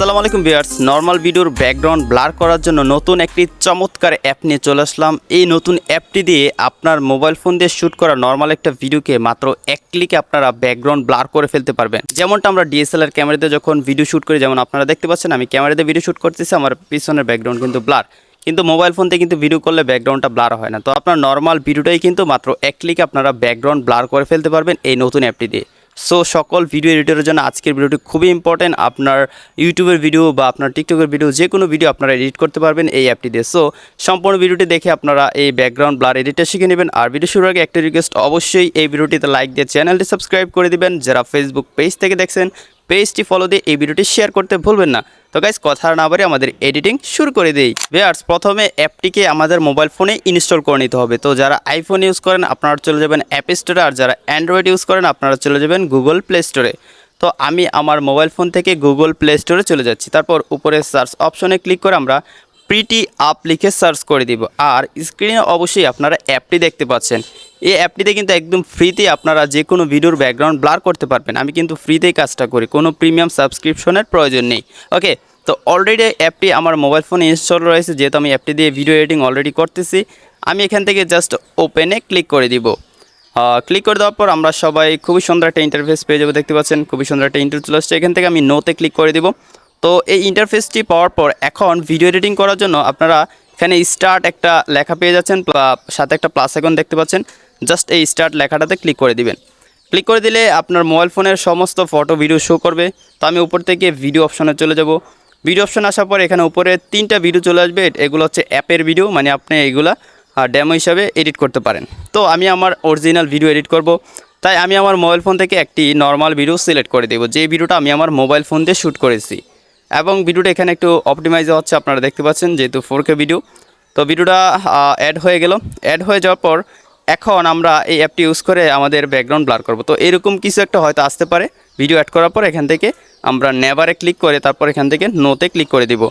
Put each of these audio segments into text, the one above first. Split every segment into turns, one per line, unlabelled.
আসসালামু আলাইকুম viewers, normal ভিডিওর ব্যাকগ্রাউন্ড ব্লার করার জন্য নতুন একটি চমৎকার অ্যাপ নিয়ে চলে আসলাম। এই নতুন অ্যাপটি দিয়ে আপনার মোবাইল ফোন দিয়ে শ্যুট করা নরমাল একটা ভিডিওকে মাত্র এক ক্লিকে আপনারা ব্যাকগ্রাউন্ড ব্লার করে ফেলতে পারবেন। যেমনটা আমরা ডিএসএলআর ক্যামেরাতে যখন ভিডিও শ্যুট করি, যেমন আপনারা দেখতে পাচ্ছেন আমি ক্যামেরাতে ভিডিও শ্যুট করতেছি, আমার পিছনের ব্যাকগ্রাউন্ড কিন্তু ব্লার, কিন্তু মোবাইল ফোন থেকে কিন্তু ভিডিও করলে ব্যাকগ্রাউন্ডটা ব্লার হয় না। তো আপনার নরমাল ভিডিওটাই কিন্তু মাত্র এক ক্লিকে আপনারা ব্যাকগ্রাউন্ড ব্লার করে ফেলতে পারবেন এই নতুন অ্যাপটি দিয়ে। সো সকল ভিডিও এডিটরের জন্য আজকের ভিডিওটি খুবই ইম্পর্টেন্ট। আপনার ইউটিউবের ভিডিও বা আপনার টিকটকের ভিডিও, যে কোনো ভিডিও আপনারা এডিট করতে পারবেন এই অ্যাপটি দিয়ে। সো সম্পূর্ণ ভিডিওটি দেখে আপনারা এই ব্যাকগ্রাউন্ড ব্লার এডিটটা শিখে নেবেন। আর ভিডিও শুরুর আগে একটা রিকোয়েস্ট, অবশ্যই এই ভিডিওটিতে লাইক দিয়ে চ্যানেলটি সাবস্ক্রাইব করে দিবেন। যারা ফেসবুক পেজ থেকে দেখছেন পেজটি ফলো দিয়ে এই ভিডিওটি শেয়ার করতে ভুলবেন না। তো গাইস, কথা না বাড়িয়ে আমাদের এডিটিং শুরু করে দেই। ভিউয়ার্স, প্রথমে অ্যাপটিকে আমাদের মোবাইল ফোনে ইনস্টল করে নিতে হবে। তো যারা আইফোন ইউজ করেন আপনারা চলে যাবেন অ্যাপ স্টোরে, আর যারা অ্যান্ড্রয়েড ইউজ করেন আপনারা চলে যাবেন গুগল প্লে স্টোরে। তো আমি আমার মোবাইল ফোন থেকে গুগল প্লে স্টোরে চলে যাচ্ছি। তারপর উপরে সার্চ অপশনে ক্লিক করে আমরা প্রিটি আপ লিখে সার্চ করে দিব। আর স্ক্রিনে অবশ্যই আপনারা অ্যাপটি দেখতে পাচ্ছেন। এই অ্যাপটিতে কিন্তু একদম ফ্রিতে আপনারা যে কোনো ভিডিওর ব্যাকগ্রাউন্ড ব্লার করতে পারবেন। আমি কিন্তু ফ্রিতেই কাজটা করি, কোনো প্রিমিয়াম সাবস্ক্রিপশনের প্রয়োজন নেই। ওকে, তো অলরেডি অ্যাপটি আমার মোবাইল ফোনে ইনস্টল রয়েছে। যেহেতু আমি অ্যাপটি দিয়ে ভিডিও এডিটিং অলরেডি করতেছি, আমি এখান থেকে জাস্ট ওপেনে ক্লিক করে দিব। ক্লিক করে দেওয়ার পর আমরা সবাই খুবই সুন্দর একটা ইন্টারফেস পেয়ে যাবো। দেখতে পাচ্ছেন খুবই সুন্দর একটা ইন্টারফেস চলে আসছে। এখান থেকে আমি নোতে ক্লিক করে দিব। তো এই ইন্টারফেসটি পাওয়ার পর এখন ভিডিও এডিটিং করার জন্য আপনারা এখানে স্টার্ট একটা লেখা পেয়ে যাচ্ছেন, সাথে একটা প্লাস আইকন দেখতে পাচ্ছেন। জাস্ট এই স্টার্ট লেখাটাতে ক্লিক করে দিবেন। ক্লিক করে দিলে আপনার মোবাইল ফোনের সমস্ত ফটো ভিডিও শো করবে। তো আমি উপর থেকে ভিডিও অপশনে চলে যাব। ভিডিও অপশন আসার পর এখানে উপরে 3টা ভিডিও চলে আসবে। এগুলো হচ্ছে অ্যাপের ভিডিও, মানে আপনি এইগুলা ডেমো হিসাবে এডিট করতে পারেন। তো আমি আমার অরিজিনাল ভিডিও এডিট করব, তাই আমি আমার মোবাইল ফোন থেকে একটি নর্মাল ভিডিও সিলেক্ট করে দেব, যে ভিডিওটা আমি আমার মোবাইল ফোন দিয়ে শ্যুট করেছি। এবং ভিডিওটা এখানে একটু অপটিমাইজ হচ্ছে, আপনারা দেখতে পাচ্ছেন, যেহেতু 4K ভিডিও। তো ভিডিওটা অ্যাড হয়ে গেল। অ্যাড হয়ে যাওয়ার পর এখন আমরা এই অ্যাপটি ইউজ করে আমাদের ব্যাকগ্রাউন্ড ব্লার করব। তো এরকম কিছু একটা হয়তো আসতে পারে। ভিডিও অ্যাড করার পর এখান থেকে আমরা নেভারে ক্লিক করে তারপর এখান থেকে নোতে ক্লিক করে দিব।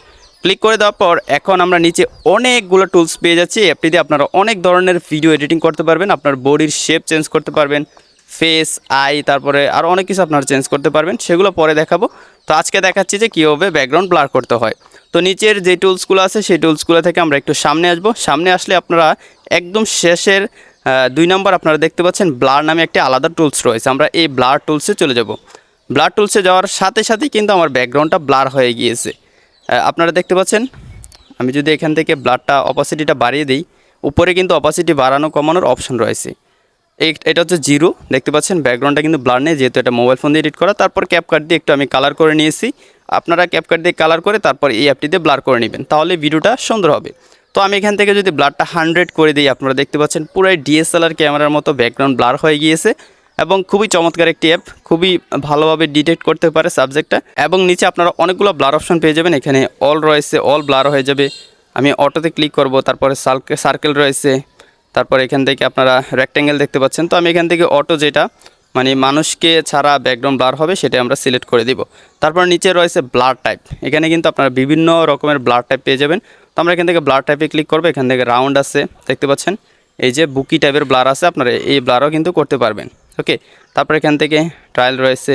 ক্লিক করে দেওয়ার পর এখন আমরা নিচে অনেকগুলো টুলস পেয়ে যাচ্ছি। অ্যাপটি দিয়ে আপনারা অনেক ধরনের ভিডিও এডিটিং করতে পারবেন। আপনার বডির শেপ চেঞ্জ করতে পারবেন, ফেস, আই, তারপরে আরও অনেক কিছু আপনারা চেঞ্জ করতে পারবেন। সেগুলো পরে দেখাবো। তো আজকে দেখাচ্ছি যে কীভাবে ব্যাকগ্রাউন্ড ব্লার করতে হয়। তো নিচের যে টুলসগুলো আছে সেই টুলসগুলো থেকে আমরা একটু সামনে আসব। সামনে আসলে আপনারা একদম শেষের 2 নম্বর আপনারা দেখতে পাচ্ছেন ব্লার নামে একটি আলাদা টুলস রয়েছে। আমরা এই ব্লার টুলসে চলে যাব। ব্লার টুলসে যাওয়ার সাথে সাথেই কিন্তু আমার ব্যাকগ্রাউন্ডটা ব্লার হয়ে গিয়েছে। আপনারা দেখতে পাচ্ছেন। আমি যদি এখান থেকে ব্লারটা অপাসিটিটা বাড়িয়ে দিই, উপরে কিন্তু অপাসিটি বাড়ানো কমানোর অপশন রয়েছে। এটা হচ্ছে 0, দেখতে পাচ্ছেন। ব্যাকগ্রাউন্ডটা কিন্তু ব্লার নেই, যেহেতু এটা মোবাইল ফোন দিয়ে এডিট করা। তারপর ক্যাপকাট দিয়ে একটু আমি কালার করে নিয়েছি। আপনারা ক্যাপকাট দিয়ে কালার করে তারপর এই অ্যাপটি দিয়ে ব্লার করে নেবেন, তাহলে ভিডিওটা সুন্দর হবে। তো আমি এখান থেকে যদি ব্লারটা 100 করে দিই, আপনারা দেখতে পাচ্ছেন পুরাই ডিএসএলআর ক্যামেরার মতো ব্যাকগ্রাউন্ড ব্লার হয়ে গিয়েছে। এবং খুবই চমৎকার একটি অ্যাপ, খুবই ভালোভাবে ডিটেক্ট করতে পারে সাবজেক্টটা। এবং নিচে আপনারা অনেকগুলো ব্লার অপশন পেয়ে যাবেন। এখানে অল রয়েছে, অল ব্লার হয়ে যাবে। আমি অটোতে ক্লিক করব, তারপরে সার্কেল রয়েছে, তারপর এখান থেকে আপনারা রেক্ট্যাঙ্গেল দেখতে পাচ্ছেন। তো আমি এখান থেকে অটো, যেটা মানে মানুষকে ছাড়া ব্যাকগ্রাউন্ড ব্লার হবে, সেটা আমরা সিলেক্ট করে দিব। তারপর নিচে রয়েছে ব্লার টাইপ। এখানে কিন্তু আপনারা বিভিন্ন রকমের ব্লার টাইপ পেয়ে যাবেন। তো আমরা এখান থেকে ব্লার টাইপে ক্লিক করবো। এখান থেকে রাউন্ড আছে, দেখতে পাচ্ছেন। এই যে বুকি টাইপের ব্লার আছে, আপনারা এই ব্লারও কিন্তু করতে পারবেন। ওকে, তারপর এখান থেকে ট্রায়াল রয়েছে।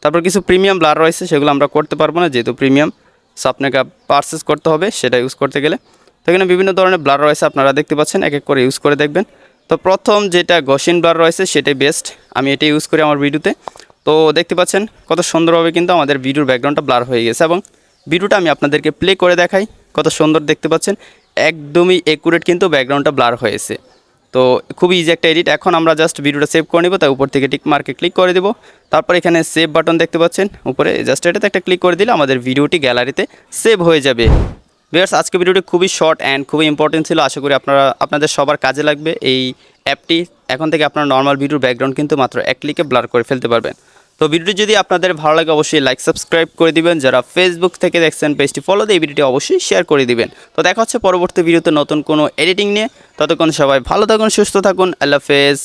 তারপর কিছু প্রিমিয়াম ব্লার রয়েছে, সেগুলো আমরা করতে পারবো না, যেহেতু প্রিমিয়াম। সো আপনাকে পারচেস করতে হবে সেটা ইউজ করতে গেলে। তো এখানে বিভিন্ন ধরনের ব্লার রয়েছে, আপনারা দেখতে পাচ্ছেন। এক এক করে ইউজ করে দেখবেন। তো প্রথম যেটা গসিন ব্লার রয়েছে সেটাই বেস্ট, আমি এটা ইউজ করি আমার ভিডিওতে। তো দেখতে পাচ্ছেন কত সুন্দরভাবে কিন্তু আমাদের ভিডিওর ব্যাকগ্রাউন্ডটা ব্লার হয়ে গেছে। এবং ভিডিওটা আমি আপনাদেরকে প্লে করে দেখাই, কত সুন্দর দেখতে পাচ্ছেন। একদমই একুরেট কিন্তু ব্যাকগ্রাউন্ডটা ব্লার হয়েছে। তো খুবই ইজি একটা এডিট। এখন আমরা জাস্ট ভিডিওটা সেভ করে নেব, তাই উপর থেকে টিক মার্কে ক্লিক করে দেবো। তারপর এখানে সেভ বাটন দেখতে পাচ্ছেন উপরে, জাস্ট এটাতে একটা ক্লিক করে দিলে আমাদের ভিডিওটি গ্যালারিতে সেভ হয়ে যাবে। ভিউয়ার্স, আজকে ভিডিওটি খুবই শর্ট অ্যান্ড খুবই ইম্পর্টেন্ট ছিল। আশা করি আপনাদের সবার কাজে লাগবে এই অ্যাপটি। এখন থেকে আপনার নর্মাল ভিডিওর ব্যাকগ্রাউন্ড কিন্তু মাত্র এক ক্লিকে ব্লার করে ফেলতে পারবেন। তো ভিডিওটি যদি আপনাদের ভালো লাগে অবশ্যই লাইক সাবস্ক্রাইব করে দিবেন। যারা ফেসবুক থেকে দেখছেন পেজটি ফলো দিয়ে এই ভিডিওটি অবশ্যই শেয়ার করে দিবেন। তো দেখা হচ্ছে পরবর্তী ভিডিওতে নতুন কোনো এডিটিং নিয়ে। ততক্ষণ সবাই ভালো থাকুন, সুস্থ থাকুন। আল্লাহ হাফেজ।